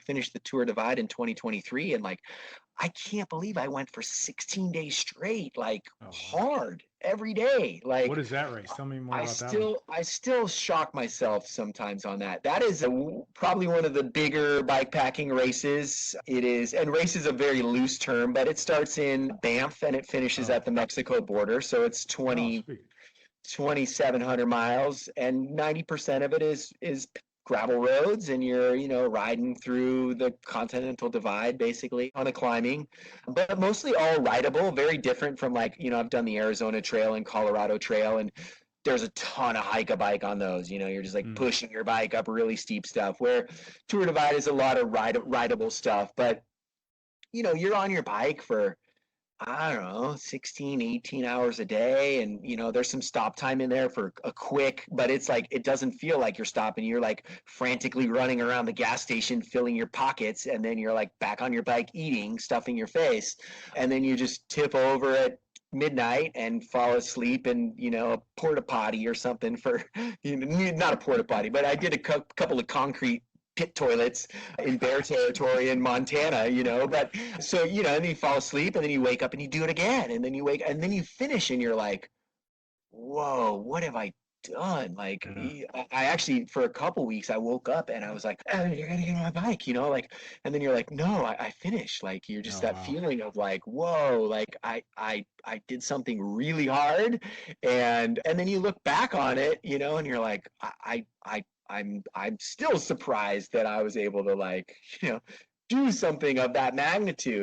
finished the Tour Divide in 2023, and like, I can't believe I went for 16 days straight, like Oh, wow. hard every day. What Like is that race? Tell me more I about that one. still I still shock myself sometimes on that. That is probably one of the bigger bike packing races. It is, and race is a very loose term, but it starts in Banff and it finishes Oh, at the Mexico border. So it's oh, 20 sweet. 2,700 miles, and 90% of it is gravel roads, and you're riding through the Continental Divide basically on a climbing, but mostly all rideable. Very different from, like, I've done the Arizona Trail and Colorado Trail, and there's a ton of hike a bike on those. You're just like Mm. pushing your bike up really steep stuff, where Tour Divide is a lot of rideable stuff. But you're on your bike for, I don't know, 16, 18 hours a day. And, there's some stop time in there for a quick, but it's like, it doesn't feel like you're stopping. You're like frantically running around the gas station, filling your pockets. And then you're like back on your bike, eating, stuffing your face. And then you just tip over at midnight and fall asleep in, a porta potty or something for, not a porta potty, but I did a couple of concrete pit toilets in bear territory in Montana, but so, and then you fall asleep and then you wake up and you do it again. And then you wake and then you finish and you're like, whoa, what have I done? Like, Yeah. I actually, for a couple weeks, I woke up and I was like, oh, you're going to get on my bike, like, and then you're like, no, I finished. Like, you're just Oh, that wow. feeling of like, whoa, like I did something really hard. And then you look back on it, and you're like, I'm still surprised that I was able to, like, do something of that magnitude.